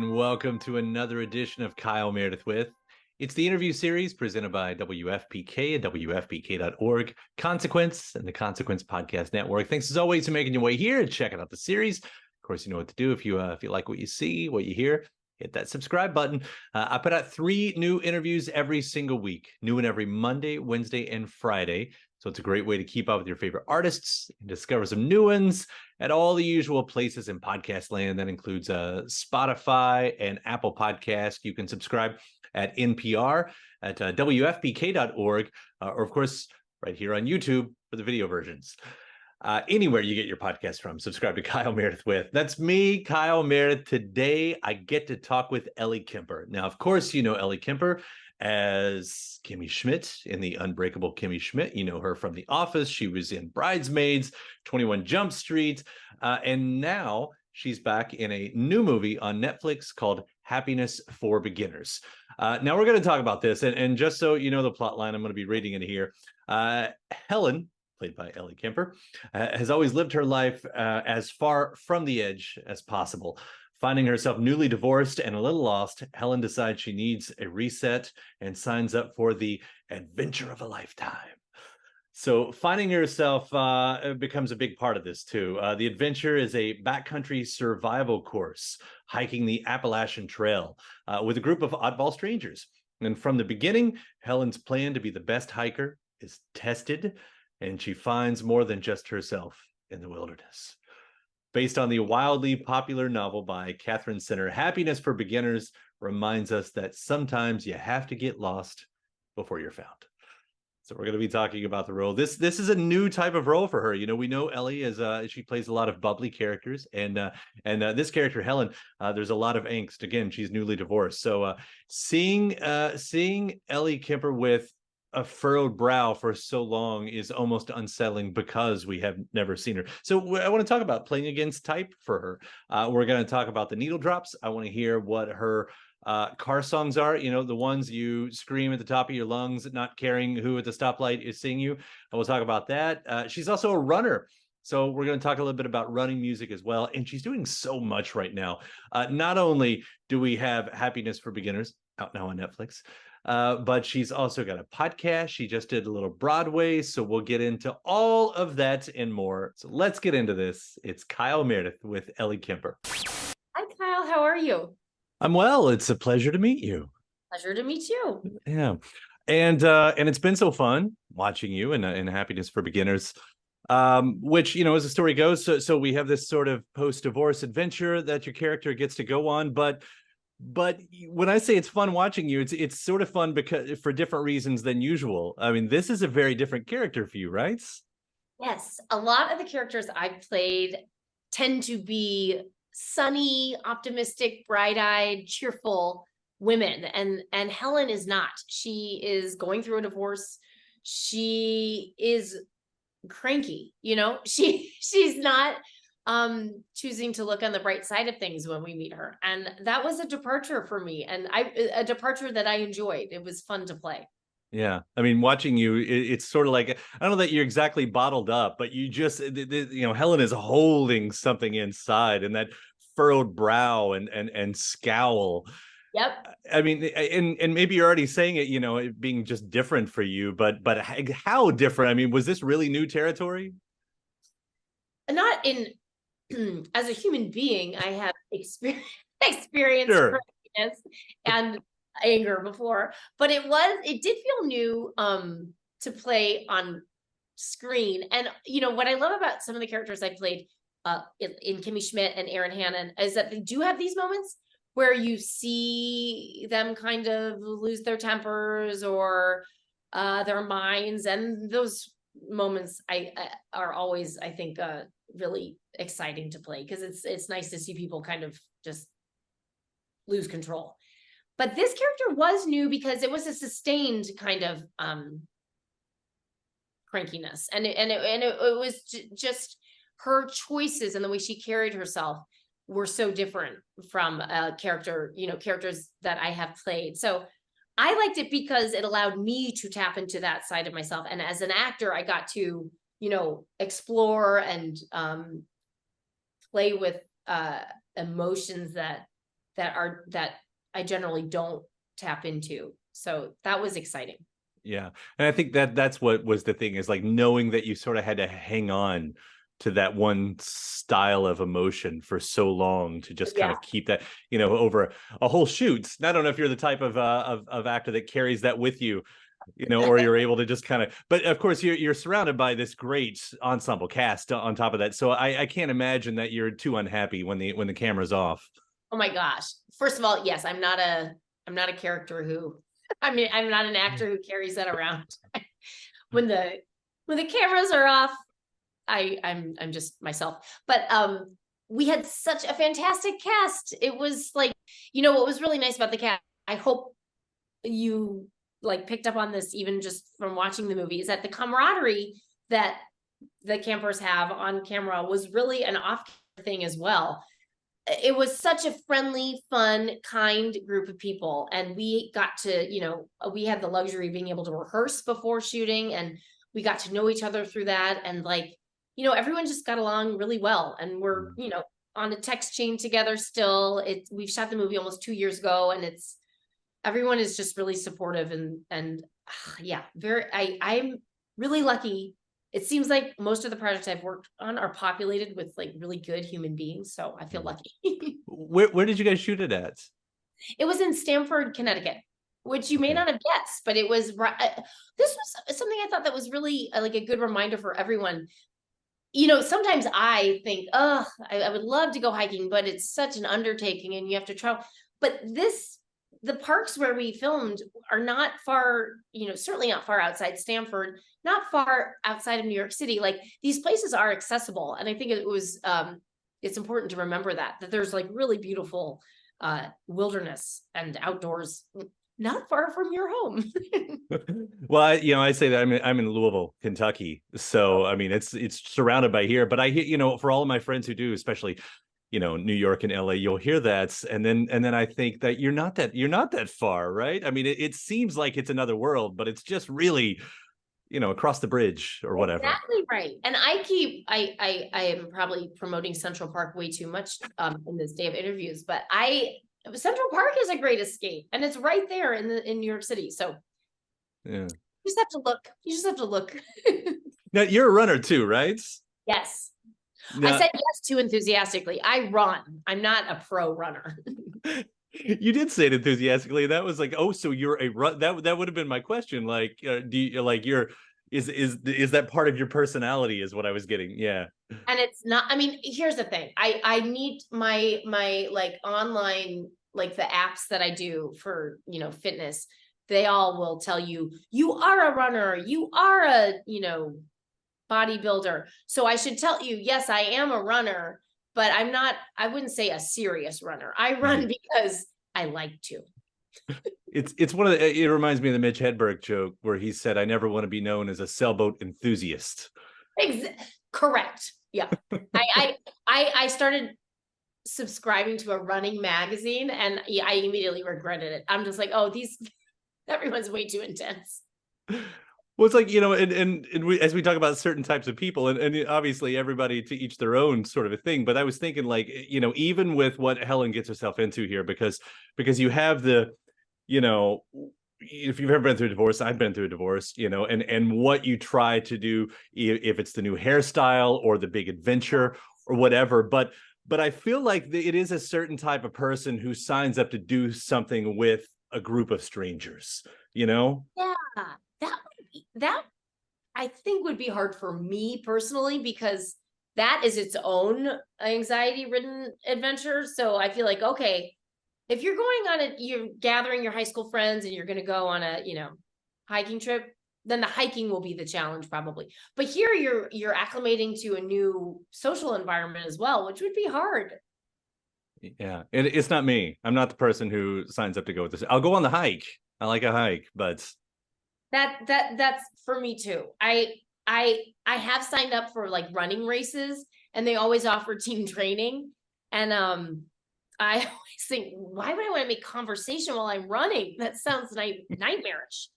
and welcome to another edition of Kyle Meredith with. It's the interview series presented by WFPK and WFPK.org, Consequence, and the Consequence Podcast Network. Thanks as always for making your way here and checking out the series. Of course, you know what to do if you like what you see, what you hear. Hit that subscribe button. I put out 3 new interviews every single week, new one every Monday, Wednesday, and Friday. So it's a great way to keep up with your favorite artists and discover some new ones at all the usual places in podcast land. That includes Spotify and Apple Podcast. You can subscribe at NPR, at WFPK.org, or of course, right here on YouTube for the video versions. Anywhere you get your podcast from, subscribe to Kyle Meredith with. That's me, Kyle Meredith. Today, I get to talk with Ellie Kemper. Now, of course, you know Ellie Kemper as Kimmy Schmidt in the Unbreakable Kimmy Schmidt. You know her from The Office. She was in Bridesmaids, 21 Jump Street, and now she's back in a new movie on Netflix called Happiness for Beginners. Now we're going to talk about this, and just so you know the plot line, I'm going to be reading it here. Helen, played by Ellie Kemper, has always lived her life as far from the edge as possible. Finding herself newly divorced and a little lost, Helen decides she needs a reset and signs up for the adventure of a lifetime. So finding herself becomes a big part of this too. The adventure is a backcountry survival course, hiking the Appalachian Trail with a group of oddball strangers. And from the beginning, Helen's plan to be the best hiker is tested, and she finds more than just herself in the wilderness. Based on the wildly popular novel by Catherine Sinner, Happiness for Beginners reminds us that sometimes you have to get lost before you're found. So we're going to be talking about the role. This is a new type of role for her. You know, we know Ellie as she plays a lot of bubbly characters, and this character Helen, there's a lot of angst. Again, she's newly divorced. So seeing Ellie Kemper with a furrowed brow for so long is almost unsettling because we have never seen her. So I want to talk about playing against type for her. We're going to talk about the needle drops. I want to hear what her car songs are, you know, the ones you scream at the top of your lungs, not caring who at the stoplight is seeing you. And we'll talk about that. She's also a runner. So we're going to talk a little bit about running music as well. And she's doing so much right now. Not only do we have Happiness for Beginners out now on Netflix, but she's also got a podcast. She just did a little Broadway. So we'll get into all of that and more. So let's get into this. It's Kyle Meredith with Ellie Kemper. Hi, Kyle. How are you? I'm well. It's a pleasure to meet you. Pleasure to meet you. Yeah. And it's been so fun watching you in Happiness for Beginners, which, you know, as the story goes, so we have this sort of post-divorce adventure that your character gets to go on. But when I say it's fun watching you, it's sort of fun because for different reasons than usual. I mean, this is a very different character for you, right? Yes. A lot of the characters I've played tend to be sunny, optimistic, bright-eyed, cheerful women. And Helen is not. She is going through a divorce. She is cranky, you know, she's not choosing to look on the bright side of things when we meet her. And that was a departure for me, and a departure that I enjoyed. It was fun to play. Yeah. I mean, watching you, it's sort of like, I don't know that you're exactly bottled up, but you just, you know, Helen is holding something inside, and that furrowed brow and scowl. Yep. I mean, and maybe you're already saying it, you know, it being just different for you, but how different? I mean, was this really new territory? Not in, as a human being, I have experienced Sure. craziness and anger before, but it did feel new to play on screen. And you know what I love about some of the characters I played in Kimmy Schmidt and Erin Hannon is that they do have these moments where you see them kind of lose their tempers or their minds, and those moments are always, I think, really exciting to play, because it's nice to see people kind of just lose control. But this character was new because it was a sustained kind of crankiness, and it was just her choices and the way she carried herself were so different from characters that I have played. So I liked it because it allowed me to tap into that side of myself. And as an actor, I got to, explore and play with emotions that that I generally don't tap into. So that was exciting. Yeah. And I think that's what was the thing, is like knowing that you sort of had to hang on to that one style of emotion for so long to just kind of keep that, over a whole shoot. And I don't know if you're the type of actor that carries that with you, or you're able to just kind of, but of course you're surrounded by this great ensemble cast on top of that. So I can't imagine that you're too unhappy when the camera's off. Oh my gosh. First of all, yes, I'm not a character who, I'm not an actor who carries that around. when the cameras are off, I'm just myself. But we had such a fantastic cast. It was like, what was really nice about the cast, I hope you like picked up on this even just from watching the movie, is that the camaraderie that the campers have on camera was really an off thing as well. It was such a friendly, fun, kind group of people. And we got to, we had the luxury of being able to rehearse before shooting, and we got to know each other through that. And like, everyone just got along really well. And we're, on a text chain together still. We've shot the movie almost 2 years ago, and everyone is just really supportive and yeah, I'm really lucky. It seems like most of the projects I've worked on are populated with like really good human beings. So I feel lucky. Where did you guys shoot it at? It was in Stamford, Connecticut, which you may not have guessed, but it was, this was something I thought that was really like a good reminder for everyone. Sometimes I think, I would love to go hiking, but it's such an undertaking and you have to travel. But the parks where we filmed are not far, certainly not far outside Stamford, not far outside of New York City. Like these places are accessible. And I think it was, it's important to remember that there's like really beautiful wilderness and outdoors not far from your home. Well, I say that I'm in Louisville, Kentucky. So, I mean, it's surrounded by here, but I hear, for all of my friends who do, especially, New York and LA, you'll hear that. And then I think that you're not that far, right? I mean, it seems like it's another world, but it's just really, across the bridge or whatever. Exactly right. And I am probably promoting Central Park way too much in this day of interviews, but Central Park is a great escape, and it's right there in New York City. So yeah, you just have to look. You just have to look. Now you're a runner too, right? Yes. I said yes too enthusiastically. I run. I'm not a pro runner. You did say it enthusiastically. That was like, oh, so you're a run. That would have been my question. Like, do you like is that part of your personality? Is what I was getting. Yeah. And it's not. I mean, here's the thing. I need my like online, like the apps that I do for fitness. They all will tell you are a runner. You are a bodybuilder. So I should tell you, yes, I am a runner, but I'm not, I wouldn't say a serious runner. I run because I like to. It's one of it reminds me of the Mitch Hedberg joke where he said, I never want to be known as a sailboat enthusiast. Correct. Yeah. I started subscribing to a running magazine and I immediately regretted it. I'm just like, oh, everyone's way too intense. Well, it's like, and as we talk about certain types of people, and obviously everybody to each their own sort of a thing. But I was thinking, like, even with what Helen gets herself into here, because you have the, if you've ever been through a divorce, I've been through a divorce, and what you try to do, if it's the new hairstyle or the big adventure or whatever. But I feel like it is a certain type of person who signs up to do something with a group of strangers, Yeah. That I think would be hard for me personally, because that is its own anxiety-ridden adventure. So I feel like, okay, if you're going on you're gathering your high school friends and you're going to go on a, hiking trip, then the hiking will be the challenge probably. But here you're acclimating to a new social environment as well, which would be hard. Yeah, it's not me. I'm not the person who signs up to go with this. I'll go on the hike. I like a hike, but that's for me too. I have signed up for like running races, and they always offer team training. And I always think, why would I want to make conversation while I'm running? That sounds nightmarish.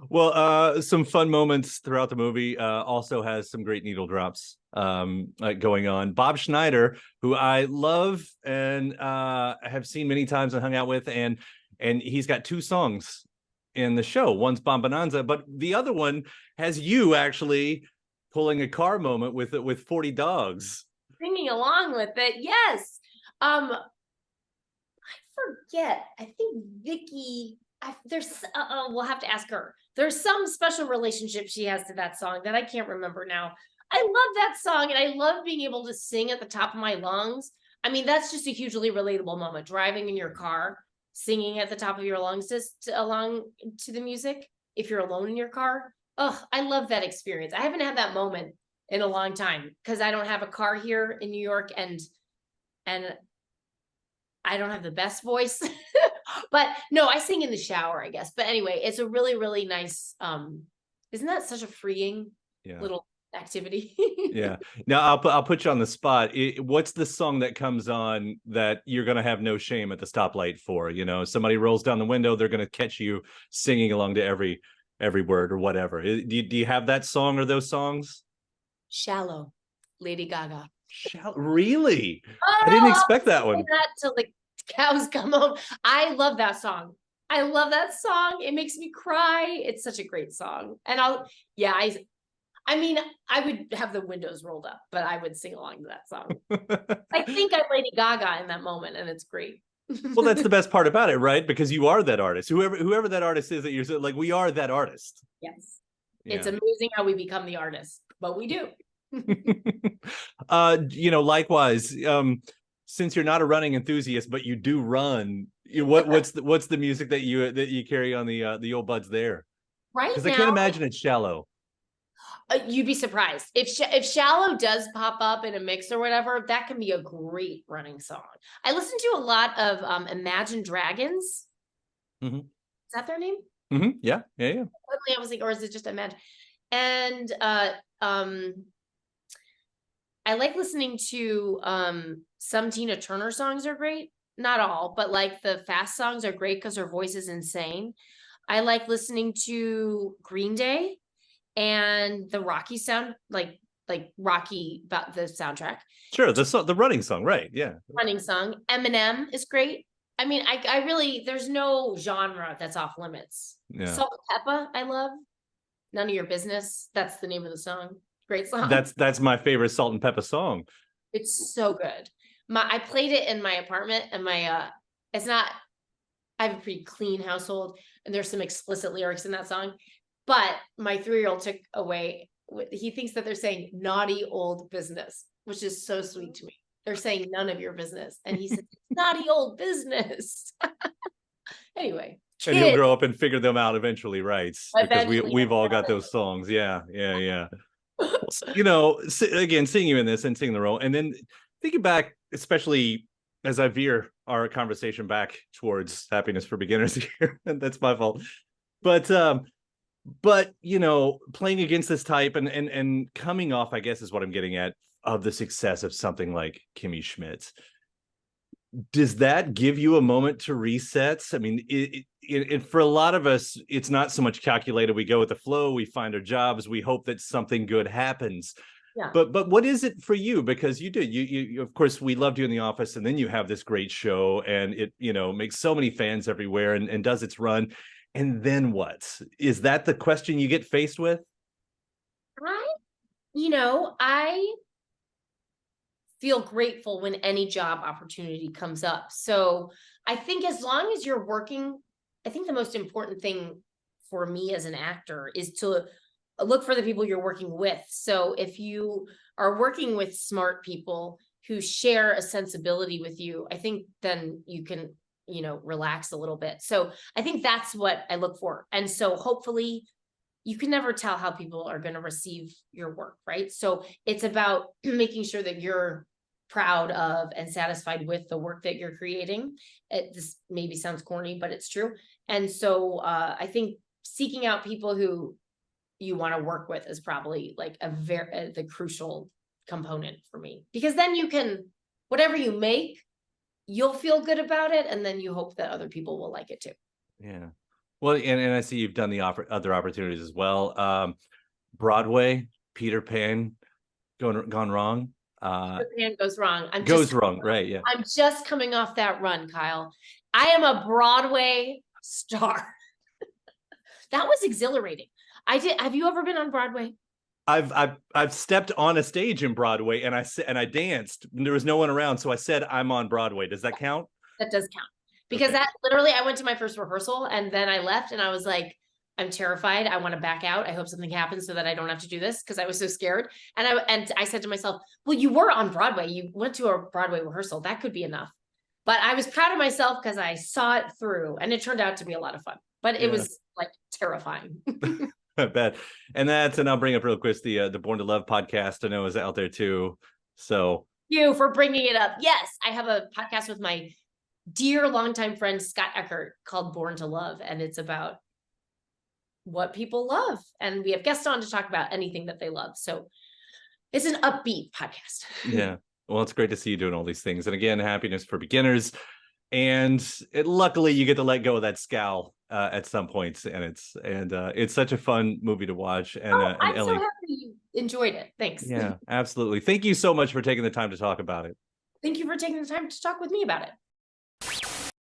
Well, some fun moments throughout the movie. Also has some great needle drops going on. Bob Schneider, who I love and have seen many times and hung out with, and he's got 2 songs in the show. One's Bomb Bonanza, but the other one has you actually pulling a car moment with 40 dogs. Singing along with it, yes. I forget. I think Vicky. We'll have to ask her. There's some special relationship she has to that song that I can't remember now. I love that song, and I love being able to sing at the top of my lungs. I mean, that's just a hugely relatable moment. Driving in your car, singing at the top of your lungs, just along to the music. If you're alone in your car, oh, I love that experience. I haven't had that moment in a long time because I don't have a car here in New York, and I don't have the best voice. But no, I sing in the shower, I guess. But anyway, it's a really, really nice, isn't that such a freeing little activity? Yeah. Now I'll put you on the spot. What's the song that comes on that you're going to have no shame at the stoplight for? You know, somebody rolls down the window, they're going to catch you singing along to every word or whatever. Do you have that song or those songs? Shallow, Lady Gaga. Really? I didn't expect that one. That till the cows come home. I love that song. I love that song. It makes me cry. It's such a great song. And I mean, I would have the windows rolled up, but I would sing along to that song. I think I'm Lady Gaga in that moment, and it's great. Well, that's the best part about it, right? Because you are that artist. Whoever that artist is that you're like, we are that artist. Yes. Yeah. It's amazing how we become the artist, but we do. Likewise, since you're not a running enthusiast, but you do run, what's the music that you carry on the old buds there? Right now, because I can't imagine it's shallow. You'd be surprised if Shallow does pop up in a mix or whatever. That can be a great running song. I listen to a lot of Imagine Dragons. Mm-hmm. Is that their name? Mm-hmm. Yeah. I was like, or is it just Imagine? And I like listening to some Tina Turner songs are great. Not all, but like the fast songs are great because her voice is insane. I like listening to Green Day and the Rocky sound, like Rocky, about the soundtrack. Sure, the running song, right? Yeah, running song. Eminem is great. I mean, I really, there's no genre that's off limits. Yeah. Salt and Pepa, I love. None of Your Business. That's the name of the song. Great song. That's my favorite Salt and Pepa song. It's so good. I played it in my apartment, and it's not. I have a pretty clean household, and there's some explicit lyrics in that song. But my 3-year-old took away. He thinks that they're saying naughty old business, which is so sweet to me. They're saying none of your business, and he said naughty old business. Anyway. And he'll grow up and figure them out eventually, right? Because we've all got those songs. Yeah. Again, seeing you in this and seeing the role, and then thinking back, especially as I veer our conversation back towards Happiness for Beginners here, and that's my fault. But playing against this type and coming off, I guess, is what I'm getting at, of the success of something like Kimmy Schmidt. Does that give you a moment to reset? I mean, for a lot of us, it's not so much calculated. We go with the flow, we find our jobs, we hope that something good happens. Yeah. But what is it for you? Because you of course, we loved you in The Office, and then you have this great show, and it, makes so many fans everywhere and does its run. And then what? Is that the question you get faced with? I feel grateful when any job opportunity comes up. So I think as long as you're working, I think the most important thing for me as an actor is to look for the people you're working with. So if you are working with smart people who share a sensibility with you, I think then you can, relax a little bit. So I think that's what I look for. And so hopefully you can never tell how people are going to receive your work, right? So it's about making sure that you're proud of and satisfied with the work that you're creating. This maybe sounds corny, but it's true. And so I think seeking out people who you want to work with is probably like the crucial component for me, because then you can, whatever you make, you'll feel good about it, and then you hope that other people will like it too. Yeah. Well, and I see you've done the other opportunities as well. Broadway, Peter Pan, gone wrong. Peter Pan goes wrong. Goes wrong, right? Yeah. I'm just coming off that run, Kyle. I am a Broadway star. That was exhilarating. Have you ever been on Broadway? I've stepped on a stage in Broadway and I danced. There was no one around, so I said I'm on Broadway. Does that count? That does count. Because Okay. that literally, I went to my first rehearsal and then I left and I was like, I'm terrified. I want to back out. I hope something happens so that I don't have to do this because I was so scared. And I said to myself, well, you were on Broadway. You went to a Broadway rehearsal. That could be enough. But I was proud of myself because I saw it through and it turned out to be a lot of fun. But it was like terrifying. I bet. And I'll bring up real quick the Born to Love podcast I know is out there too. So you for bringing it up. Yes, I have a podcast with my dear longtime friend Scott Eckert called Born to Love, and it's about what people love, and we have guests on to talk about anything that they love. So it's an upbeat podcast. Yeah, well, it's great to see you doing all these things, and again, happiness for beginners. And luckily, you get to let go of that scowl at some points, and it's such a fun movie to watch. And, and I'm Ellie, so happy you enjoyed it. Thanks. Yeah, absolutely. Thank you so much for taking the time to talk about it. Thank you for taking the time to talk with me about it.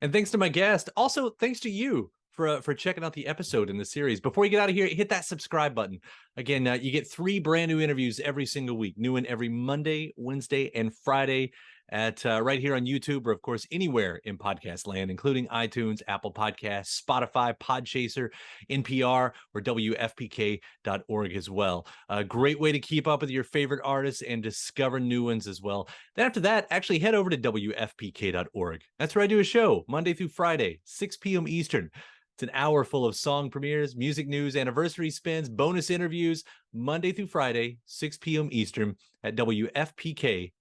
And thanks to my guest. Also, thanks to you for checking out the episode in the series. Before you get out of here, hit that subscribe button. Again, you get 3 brand new interviews every single week. New one every Monday, Wednesday, and Friday at right here on YouTube, or of course anywhere in podcast land, including iTunes, Apple Podcasts, Spotify, Podchaser, NPR, or WFPK.org as well. A great way to keep up with your favorite artists and discover new ones as well. Then after that, actually head over to WFPK.org. That's where I do a show Monday through Friday, 6 p.m. Eastern. It's an hour full of song premieres, music news, anniversary spins, bonus interviews, Monday through Friday, 6 p.m. Eastern at WFPK.org.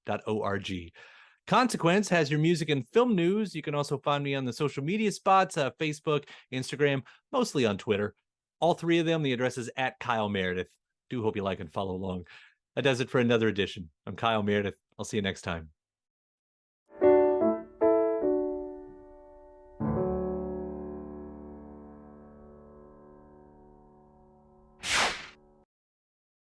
Consequence has your music and film news. You can also find me on the social media spots, Facebook, Instagram, mostly on Twitter. All 3 of them, the address is at Kyle Meredith. Do hope you like and follow along. That does it for another edition. I'm Kyle Meredith. I'll see you next time.